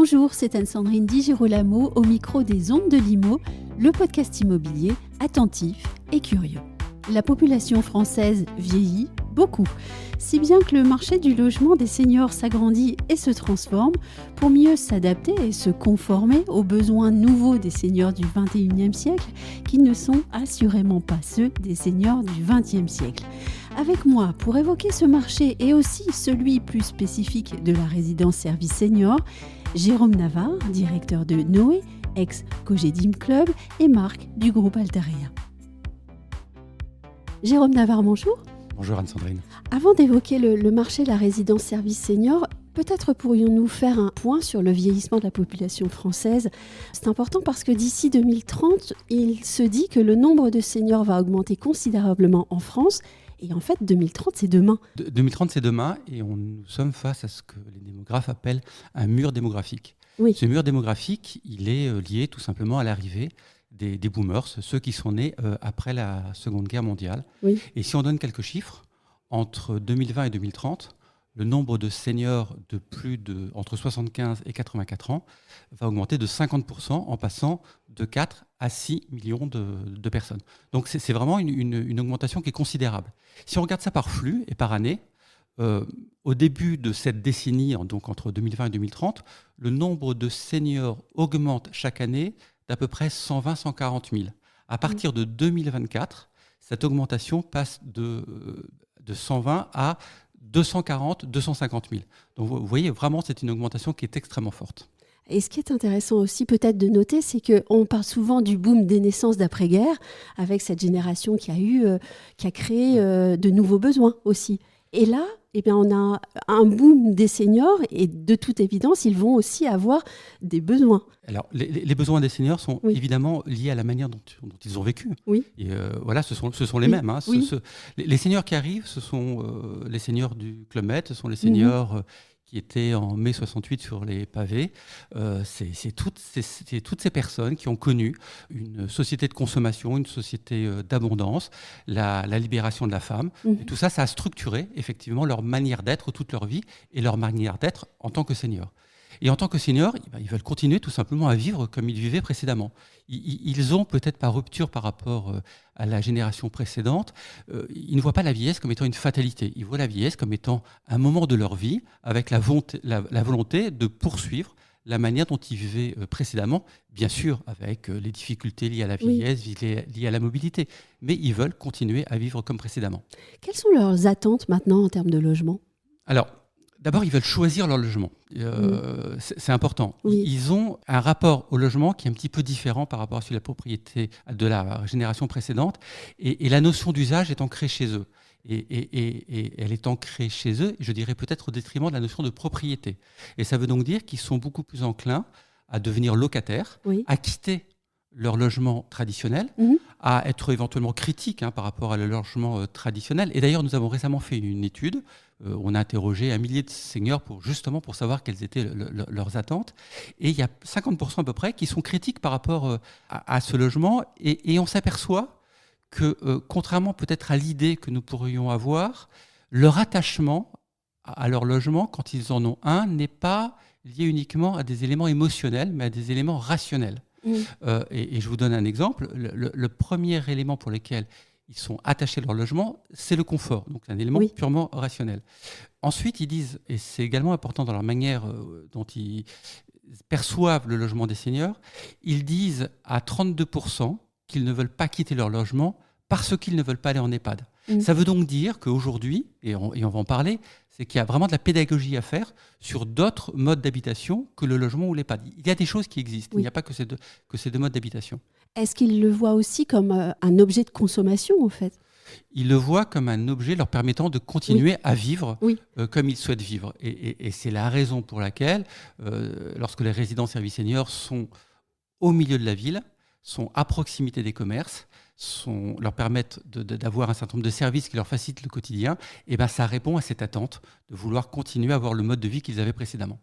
Bonjour, c'est Anne-Sandrine Di Girolamo au micro des Ondes de Limo, le podcast immobilier attentif et curieux. La population française vieillit beaucoup, si bien que le marché du logement des seniors s'agrandit et se transforme pour mieux s'adapter et se conformer aux besoins nouveaux des seniors du XXIe siècle qui ne sont assurément pas ceux des seniors du XXe siècle. Avec moi pour évoquer ce marché et aussi celui plus spécifique de la résidence service senior, Jérôme Navarre, directeur de Noé, ex-Cogedim Club, et Marc du groupe Altaria. Jérôme Navarre, bonjour. Bonjour Anne-Sandrine. Avant d'évoquer le marché de la résidence service senior, peut-être pourrions-nous faire un point sur le vieillissement de la population française. C'est important parce que d'ici 2030, il se dit que le nombre de seniors va augmenter considérablement en France. Et en fait, 2030, c'est demain. 2030, c'est demain et nous sommes face à ce que les démographes appellent un mur démographique. Oui. Ce mur démographique, il est lié tout simplement à l'arrivée des boomers, ceux qui sont nés après la Seconde Guerre mondiale. Oui. Et si on donne quelques chiffres, entre 2020 et 2030, le nombre de seniors entre 75 et 84 ans va augmenter de 50% en passant de 4 à 6 millions de personnes. Donc c'est vraiment une augmentation qui est considérable. Si on regarde ça par flux et par année, au début de cette décennie, donc entre 2020 et 2030, le nombre de seniors augmente chaque année d'à peu près 120-140 000. À partir de 2024, cette augmentation passe de 120 à 240-250 000. Donc vous voyez, vraiment, c'est une augmentation qui est extrêmement forte. Et ce qui est intéressant aussi peut-être de noter, c'est qu'on parle souvent du boom des naissances d'après-guerre, avec cette génération qui a créé de nouveaux besoins aussi. Et là, on a un boom des seniors et de toute évidence, ils vont aussi avoir des besoins. Alors, les besoins des seniors sont évidemment liés à la manière dont ils ont vécu. Oui. Et voilà, ce sont les mêmes. Hein. Les seniors qui arrivent, ce sont les seniors du Club Med, ce sont les seniors qui étaient en mai 68 sur les pavés. C'est toutes ces personnes qui ont connu une société de consommation, une société d'abondance, la libération de la femme. Et tout ça, ça a structuré effectivement leur manière d'être toute leur vie et leur manière d'être en tant que seniors. Et en tant que seniors, ils veulent continuer tout simplement à vivre comme ils vivaient précédemment. Ils ont peut-être par rupture par rapport à la génération précédente, ils ne voient pas la vieillesse comme étant une fatalité. Ils voient la vieillesse comme étant un moment de leur vie avec la volonté de poursuivre la manière dont ils vivaient précédemment, bien sûr avec les difficultés liées à la vieillesse, liées à la mobilité, mais ils veulent continuer à vivre comme précédemment. Quelles sont leurs attentes maintenant en termes de logement ? Alors, d'abord, ils veulent choisir leur logement. C'est important. Oui. Ils ont un rapport au logement qui est un petit peu différent par rapport à celui de la propriété de la génération précédente. Et la notion d'usage est ancrée chez eux. Et elle est ancrée chez eux, je dirais peut-être au détriment de la notion de propriété. Et ça veut donc dire qu'ils sont beaucoup plus enclins à devenir locataires, à quitter leur logement traditionnel, à être éventuellement critiques par rapport à le logement traditionnel. Et d'ailleurs, nous avons récemment fait une étude. On a interrogé 1 millier de seniors pour savoir quelles étaient leurs attentes. Et il y a 50% à peu près qui sont critiques par rapport à ce logement. Et on s'aperçoit que, contrairement peut-être à l'idée que nous pourrions avoir, leur attachement à leur logement, quand ils en ont un, n'est pas lié uniquement à des éléments émotionnels, mais à des éléments rationnels. Et je vous donne un exemple. Le premier élément pour lequel ils sont attachés à leur logement, c'est le confort. Donc, c'est un élément purement rationnel. Ensuite, ils disent, et c'est également important dans leur manière dont ils perçoivent le logement des seniors, ils disent à 32% qu'ils ne veulent pas quitter leur logement parce qu'ils ne veulent pas aller en EHPAD. Ça veut donc dire qu'aujourd'hui, et on va en parler, c'est qu'il y a vraiment de la pédagogie à faire sur d'autres modes d'habitation que le logement ou l'EHPAD. Il y a des choses qui existent, il n'y a pas que ces deux modes d'habitation. Est-ce qu'ils le voient aussi comme un objet de consommation, en fait ? Ils le voient comme un objet leur permettant de continuer à vivre comme ils souhaitent vivre. Et c'est la raison pour laquelle, lorsque les résidences services seniors sont au milieu de la ville, sont à proximité des commerces, leur permettent d'avoir un certain nombre de services qui leur facilitent le quotidien, et ça répond à cette attente de vouloir continuer à avoir le mode de vie qu'ils avaient précédemment.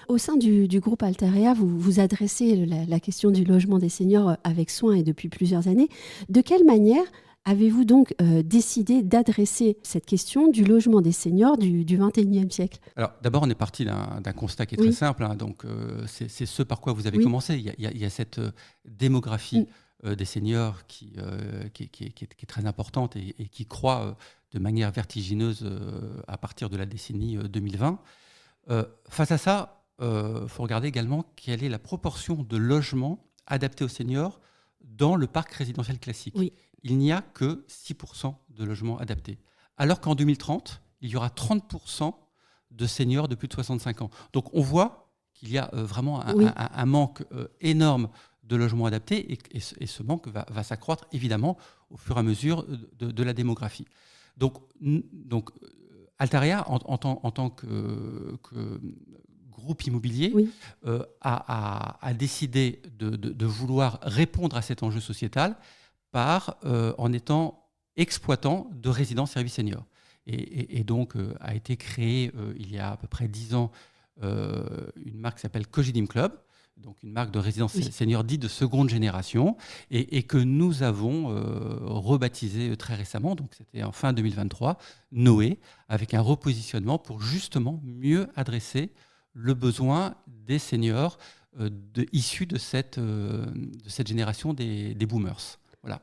Au sein du groupe Altaria, vous adressez la question du logement des seniors avec soin et depuis plusieurs années. De quelle manière Avez-vous donc décidé d'adresser cette question du logement des seniors du XXIe siècle ? Alors d'abord, on est parti d'un constat qui est très simple, hein, donc c'est ce par quoi vous avez commencé. Il y a cette démographie des seniors qui est très importante et qui croît de manière vertigineuse à partir de la décennie 2020. Face à ça, faut regarder également quelle est la proportion de logements adaptés aux seniors dans le parc résidentiel classique. Oui. Il n'y a que 6% de logements adaptés. Alors qu'en 2030, il y aura 30% de seniors de plus de 65 ans. Donc on voit qu'il y a vraiment un manque énorme de logements adaptés et ce manque va s'accroître évidemment au fur et à mesure de la démographie. Donc Altaria, en tant que groupe immobilier, a décidé de vouloir répondre à cet enjeu sociétal en étant exploitant de résidences-services seniors. Et donc a été créée il y a à peu près 10 ans une marque qui s'appelle Cogidim Club, donc une marque de résidence senior dite de seconde génération, et que nous avons rebaptisé très récemment, donc c'était en fin 2023, Noé, avec un repositionnement pour justement mieux adresser le besoin des seniors issus de cette génération des boomers. Voilà.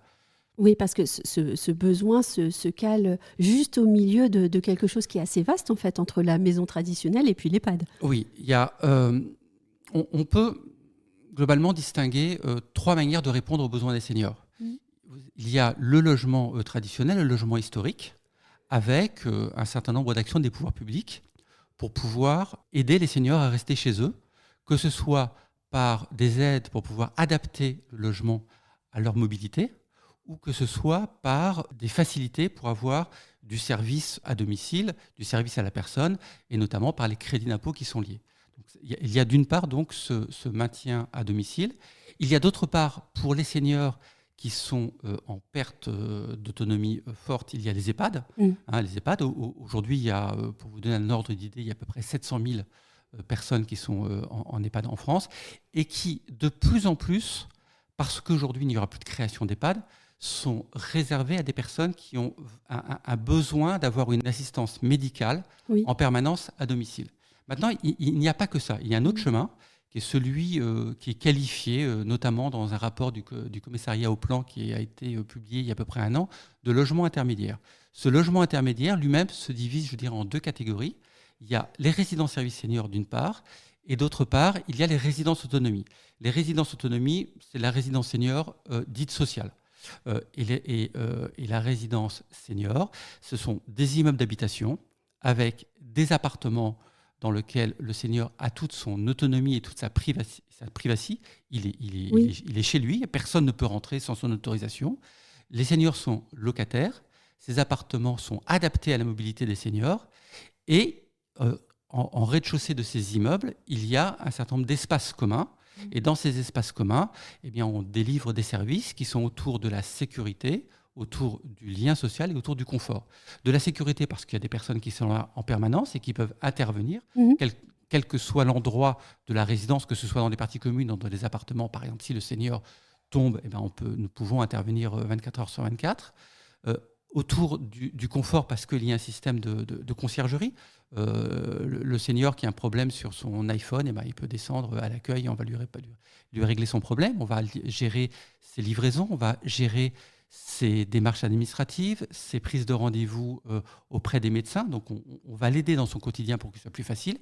Oui, parce que ce besoin se cale juste au milieu de quelque chose qui est assez vaste, en fait, entre la maison traditionnelle et puis l'EHPAD. Oui, il y a, on peut globalement distinguer 3 manières de répondre aux besoins des seniors. Il y a le logement traditionnel, le logement historique, avec un certain nombre d'actions des pouvoirs publics pour pouvoir aider les seniors à rester chez eux, que ce soit par des aides pour pouvoir adapter le logement à leur mobilité, ou que ce soit par des facilités pour avoir du service à domicile, du service à la personne, et notamment par les crédits d'impôt qui sont liés. Donc, il y a d'une part donc ce maintien à domicile. Il y a d'autre part, pour les seniors qui sont en perte d'autonomie forte, il y a les EHPAD. Les EHPAD, aujourd'hui, il y a, pour vous donner un ordre d'idée, il y a à peu près 700 000 personnes qui sont en EHPAD en France, et qui, de plus en plus, parce qu'aujourd'hui, il n'y aura plus de création d'EHPAD, sont réservés à des personnes qui ont un besoin d'avoir une assistance médicale en permanence à domicile. Maintenant, il n'y a pas que ça. Il y a un autre chemin qui est celui qui est qualifié, notamment dans un rapport du commissariat au plan qui a été publié il y a à peu près 1 an, de logement intermédiaire. Ce logement intermédiaire lui-même se divise, je dirais, en 2 catégories. Il y a les résidences services seniors d'une part, et d'autre part, il y a les résidences autonomie. Les résidences autonomie, c'est la résidence senior dite sociale. Et la résidence senior, ce sont des immeubles d'habitation avec des appartements dans lesquels le senior a toute son autonomie et toute sa privacy. Il est chez lui, personne ne peut rentrer sans son autorisation. Les seniors sont locataires, ces appartements sont adaptés à la mobilité des seniors, et en rez-de-chaussée de ces immeubles, il y a un certain nombre d'espaces communs. Et dans ces espaces communs, eh bien, on délivre des services qui sont autour de la sécurité, autour du lien social et autour du confort. De la sécurité parce qu'il y a des personnes qui sont là en permanence et qui peuvent intervenir, quel que soit l'endroit de la résidence, que ce soit dans des parties communes, dans des appartements. Par exemple, si le senior tombe, eh bien, nous pouvons intervenir 24 heures sur 24. Autour du confort parce qu'il y a un système de conciergerie. Le senior qui a un problème sur son iPhone, eh ben, il peut descendre à l'accueil et on va lui régler son problème. On va gérer ses livraisons, on va gérer ses démarches administratives, ses prises de rendez-vous auprès des médecins. Donc on va l'aider dans son quotidien pour qu'il soit plus facile.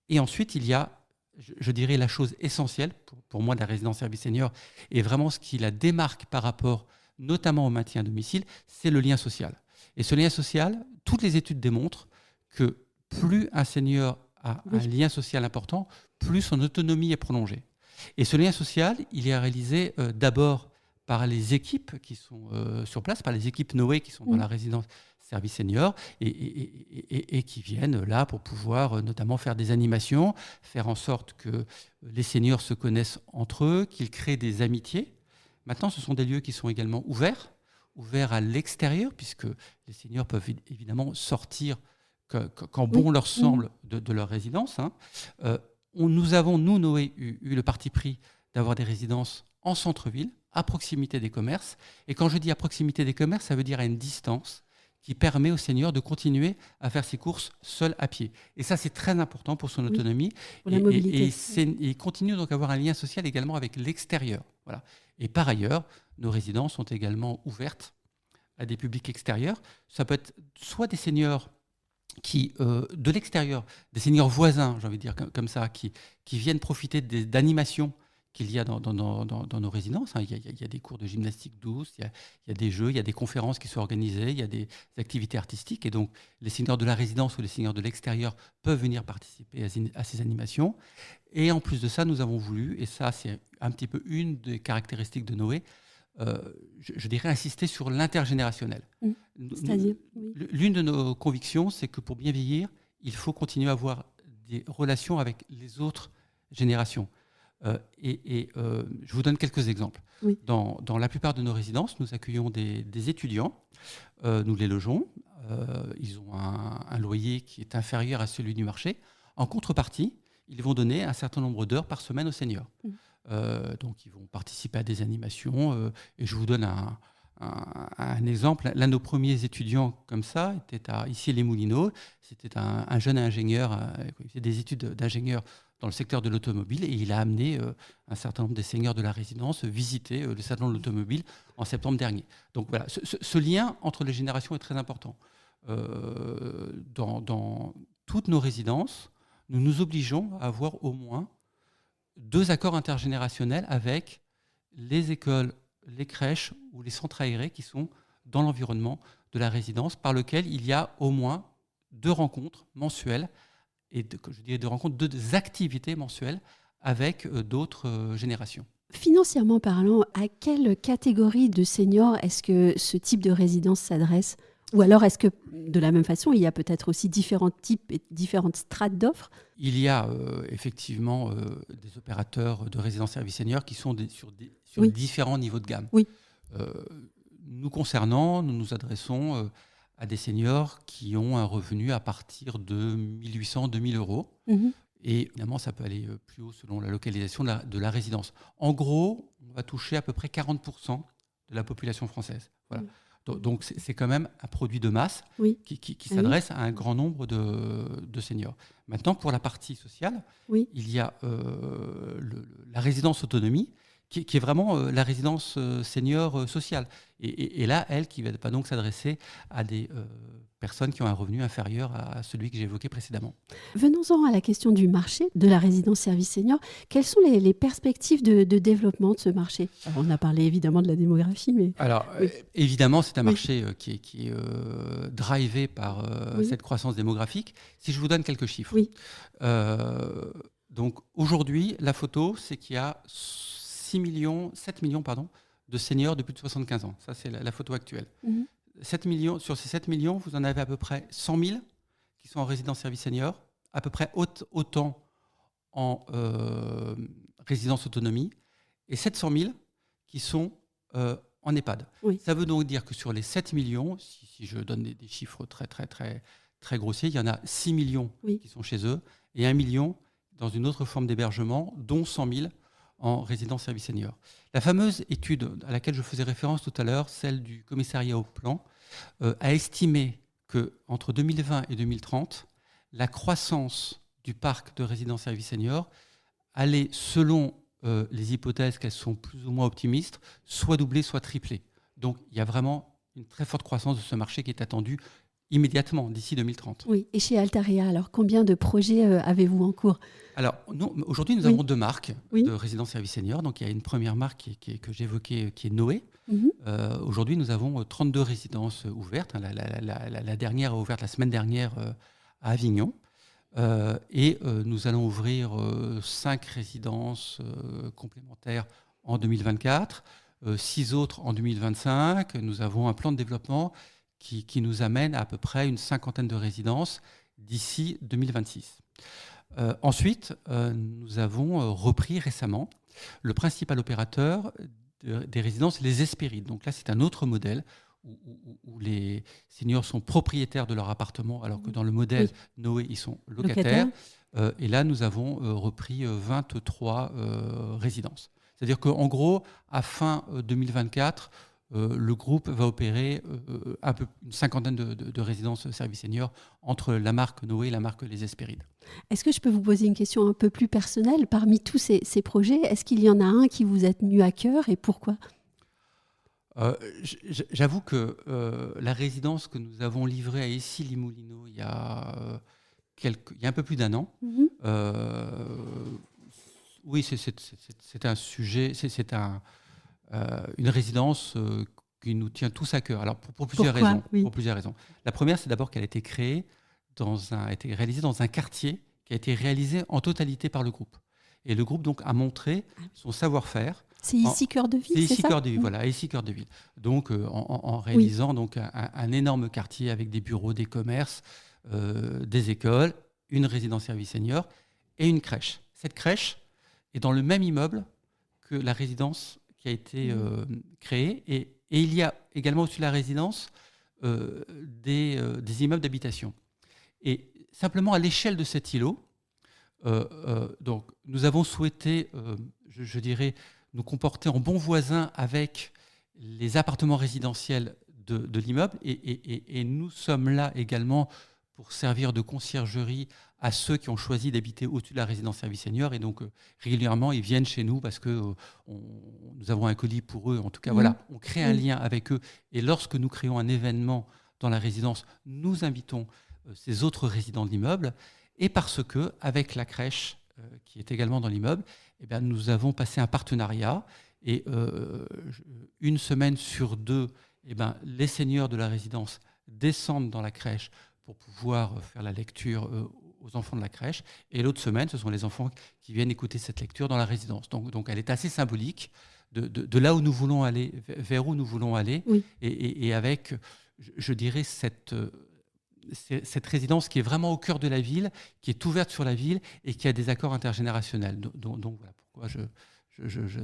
Et ensuite, il y a, je dirais, la chose essentielle pour moi de la résidence service senior et vraiment ce qui la démarque par rapport notamment au maintien à domicile, c'est le lien social. Et ce lien social, toutes les études démontrent que plus un senior a un lien social important, plus son autonomie est prolongée. Et ce lien social, il est réalisé d'abord par les équipes qui sont sur place, par les équipes Noé qui sont dans la résidence service senior et qui viennent là pour pouvoir notamment faire des animations, faire en sorte que les seniors se connaissent entre eux, qu'ils créent des amitiés. Maintenant, ce sont des lieux qui sont également ouverts à l'extérieur, puisque les seniors peuvent évidemment sortir quand bon leur semble de leur résidence. Nous avons, nous, Noé, eu le parti pris d'avoir des résidences en centre-ville, à proximité des commerces. Et quand je dis à proximité des commerces, ça veut dire à une distance qui permet au senior de continuer à faire ses courses seul à pied. Et ça, c'est très important pour son autonomie. Pour la mobilité. Et il continue donc à avoir un lien social également avec l'extérieur. Voilà. Et par ailleurs, nos résidences sont également ouvertes à des publics extérieurs. Ça peut être soit des seniors qui, de l'extérieur, des seniors voisins, j'ai envie de dire comme ça, qui viennent profiter d'animations qu'il y a dans nos résidences. Il y a des cours de gymnastique douce, il y a des jeux, il y a des conférences qui sont organisées, il y a des activités artistiques. Et donc, les seniors de la résidence ou les seniors de l'extérieur peuvent venir participer à ces animations. Et en plus de ça, nous avons voulu, et ça, c'est un petit peu une des caractéristiques de Noé, je dirais insister sur l'intergénérationnel. C'est-à-dire, l'une de nos convictions, c'est que pour bien vieillir, il faut continuer à avoir des relations avec les autres générations. Je vous donne quelques exemples. Oui. Dans la plupart de nos résidences, nous accueillons des étudiants, nous les logeons, ils ont un loyer qui est inférieur à celui du marché. En contrepartie, ils vont donner un certain nombre d'heures par semaine aux seniors. Donc, ils vont participer à des animations. Et je vous donne un exemple. L'un de nos premiers étudiants comme ça était ici à Les Moulineaux. C'était un jeune ingénieur, il faisait des études d'ingénieur dans le secteur de l'automobile, et il a amené un certain nombre des seniors de la résidence visiter le salon de l'automobile en septembre dernier. Donc voilà, ce lien entre les générations est très important. Dans toutes nos résidences, nous nous obligeons à avoir au moins 2 accords intergénérationnels avec les écoles, les crèches ou les centres aérés qui sont dans l'environnement de la résidence, par lequel il y a au moins 2 rencontres mensuelles, et je dirais 2 rencontres, 2 activités mensuelles avec d'autres générations. Financièrement parlant, à quelle catégorie de seniors est-ce que ce type de résidence s'adresse ? Ou alors est-ce que, de la même façon, il y a peut-être aussi différents types et différentes strates d'offres ? Il y a effectivement des opérateurs de résidence-service senior qui sont sur oui. différents niveaux de gamme. Oui. Nous concernant, nous nous adressons à des seniors qui ont un revenu à partir de 1 800, 2 000 euros. Mmh. Et évidemment, ça peut aller plus haut selon la localisation de la résidence. En gros, on va toucher à peu près 40% de la population française. Voilà. Donc, c'est quand même un produit de masse oui. qui s'adresse à un grand nombre de seniors. Maintenant, pour la partie sociale, oui. il y a la résidence autonomie, qui est vraiment la résidence senior sociale. Et là, elle, qui va donc s'adresser à des personnes qui ont un revenu inférieur à celui que j'ai évoqué précédemment. Venons-en à la question du marché de la résidence service senior. Quelles sont les perspectives de développement de ce marché ? Alors, on a parlé évidemment de la démographie, mais... Alors, oui. Évidemment, c'est un marché qui est drivé par cette croissance démographique. Si je vous donne quelques chiffres. Oui. Donc, aujourd'hui, la photo, c'est qu'il y a 7 millions de seniors de plus de 75 ans. Ça, c'est la photo actuelle. Mmh. 7 millions, sur ces 7 millions, vous en avez à peu près 100 000 qui sont en résidence-service senior, à peu près autant en résidence autonomie, et 700 000 qui sont en EHPAD. Oui. Ça veut donc dire que sur les 7 millions, si je donne des chiffres très grossiers, il y en a 6 millions qui sont chez eux, et 1 million dans une autre forme d'hébergement, dont 100 000 en résidence-service senior. La fameuse étude à laquelle je faisais référence tout à l'heure, celle du commissariat au plan, a estimé qu'entre 2020 et 2030, la croissance du parc de résidence-service senior allait, selon les hypothèses qu'elles sont plus ou moins optimistes, soit doubler, soit tripler. Donc il y a vraiment une très forte croissance de ce marché qui est attendue immédiatement, d'ici 2030. Oui, et chez Altarea, alors combien de projets avez-vous en cours ? Alors, aujourd'hui, nous avons 2 marques de résidence-service senior. Donc, il y a une première marque que j'évoquais, qui est Noé. Mmh. Aujourd'hui, nous avons 32 résidences ouvertes. La dernière a ouvert la semaine dernière à Avignon. Et nous allons ouvrir 5 résidences complémentaires en 2024, 6 autres en 2025. Nous avons un plan de développement qui nous amène à peu près une 50aine de résidences d'ici 2026. Ensuite, nous avons repris récemment le principal opérateur des résidences, les Hespérides. Donc là, c'est un autre modèle où les seniors sont propriétaires de leur appartement, alors que dans le modèle Noé, ils sont locataires. Et là, nous avons repris 23 résidences. C'est-à-dire qu'en gros, à fin 2024, le groupe va opérer une cinquantaine de résidences services seniors entre la marque Noé et la marque Les Hespérides. Est-ce que je peux vous poser une question un peu plus personnelle? Parmi tous ces projets, est-ce qu'il y en a un qui vous a tenu à cœur et pourquoi? J'avoue que la résidence que nous avons livrée à Issy-les-Moulineaux il y a un peu plus d'un an, oui, c'est un sujet, c'est une résidence qui nous tient tous à cœur. Alors pour plusieurs raisons. Oui. Pour plusieurs raisons. La première, c'est d'abord qu'elle a été créée a été réalisée dans un quartier qui a été réalisé en totalité par le groupe. Et le groupe donc a montré son savoir-faire. C'est ici Cœur de Ville, c'est ici ça Cœur de Ville, voilà, ici Cœur de Ville. Donc en réalisant donc un énorme quartier avec des bureaux, des commerces, des écoles, une résidence service senior et une crèche. Cette crèche est dans le même immeuble que la résidence qui a été créée. Et il y a également au-dessus de la résidence des immeubles d'habitation. Et simplement à l'échelle de cet îlot, donc, nous avons souhaité, je dirais, nous comporter en bons voisins avec les appartements résidentiels de l'immeuble. Et nous sommes là également pour servir de conciergerie à ceux qui ont choisi d'habiter au-dessus de la résidence service senior. Et donc, régulièrement, ils viennent chez nous parce que nous avons un colis pour eux. En tout cas, voilà, on crée un lien avec eux. Et lorsque nous créons un événement dans la résidence, nous invitons ces autres résidents de l'immeuble. Et parce que, avec la crèche qui est également dans l'immeuble, eh bien, nous avons passé un partenariat. Et une semaine sur deux, eh bien, les seniors de la résidence descendent dans la crèche pour pouvoir faire la lecture aux enfants de la crèche. Et l'autre semaine, ce sont les enfants qui viennent écouter cette lecture dans la résidence. Donc elle est assez symbolique de là où nous voulons aller, vers où nous voulons aller. Oui. Et avec, je dirais, cette résidence qui est vraiment au cœur de la ville, qui est ouverte sur la ville et qui a des accords intergénérationnels. Donc voilà pourquoi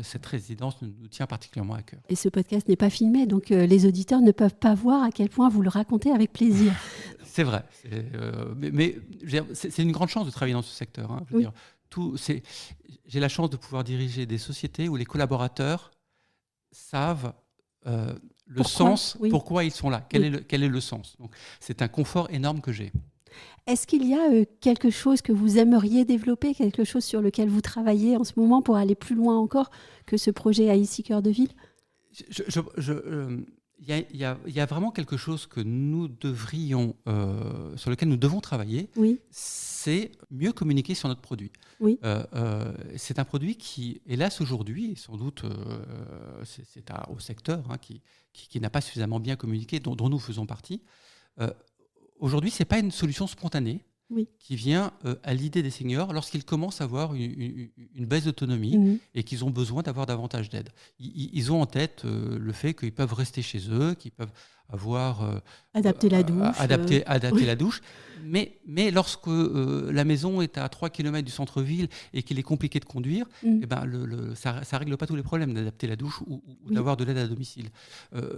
cette résidence nous tient particulièrement à cœur. Et ce podcast n'est pas filmé, donc les auditeurs ne peuvent pas voir à quel point vous le racontez avec plaisir. C'est vrai. Mais c'est une grande chance de travailler dans ce secteur. Hein. Je veux dire, j'ai la chance de pouvoir diriger des sociétés où les collaborateurs savent pourquoi ils sont là, quel est le sens. Donc, c'est un confort énorme que j'ai. Est-ce qu'il y a quelque chose que vous aimeriez développer, quelque chose sur lequel vous travaillez en ce moment pour aller plus loin encore que ce projet à ici Cœur de Ville? Il y a vraiment quelque chose que nous devrions, sur lequel nous devons travailler, c'est mieux communiquer sur notre produit. Oui. C'est un produit qui, hélas aujourd'hui, et sans doute c'est au secteur qui n'a pas suffisamment bien communiqué, dont nous faisons partie. Aujourd'hui, ce n'est pas une solution spontanée qui vient à l'idée des seniors lorsqu'ils commencent à avoir une baisse d'autonomie et qu'ils ont besoin d'avoir davantage d'aide. Ils ont en tête le fait qu'ils peuvent rester chez eux, qu'ils peuvent avoir... adapter la douche. Adapter la douche. Mais lorsque la maison est à 3 km du centre-ville et qu'il est compliqué de conduire, eh ben ça ne règle pas tous les problèmes d'adapter la douche ou d'avoir de l'aide à domicile.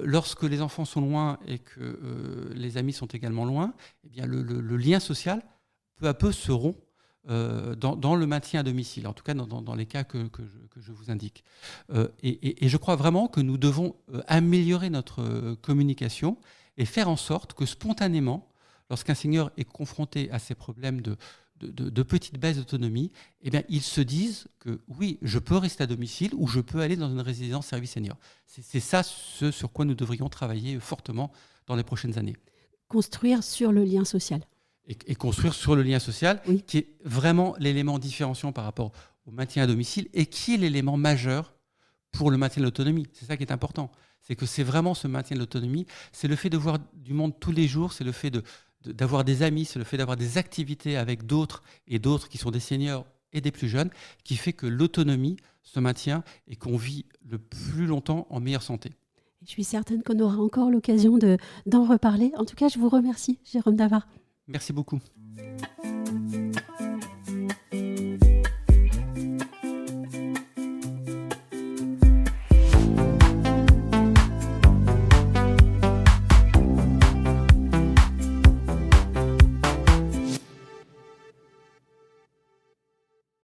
Lorsque les enfants sont loin et que les amis sont également loin, eh bien le lien social peu à peu se rompt dans le maintien à domicile, en tout cas dans les cas que je vous indique. Et je crois vraiment que nous devons améliorer notre communication et faire en sorte que spontanément, lorsqu'un senior est confronté à ces problèmes de petites baisses d'autonomie, eh bien, ils se disent que oui, je peux rester à domicile ou je peux aller dans une résidence service senior. C'est ça ce sur quoi nous devrions travailler fortement dans les prochaines années. Construire sur le lien social. Et construire sur le lien social, qui est vraiment l'élément différenciant par rapport au maintien à domicile et qui est l'élément majeur pour le maintien de l'autonomie. C'est ça qui est important. C'est que c'est vraiment ce maintien de l'autonomie, c'est le fait de voir du monde tous les jours, c'est le fait d'avoir des amis, c'est le fait d'avoir des activités avec d'autres et d'autres qui sont des seniors et des plus jeunes, qui fait que l'autonomie se maintient et qu'on vit le plus longtemps en meilleure santé. Je suis certaine qu'on aura encore l'occasion d'en reparler. En tout cas, je vous remercie, Jérôme Davard. Merci beaucoup.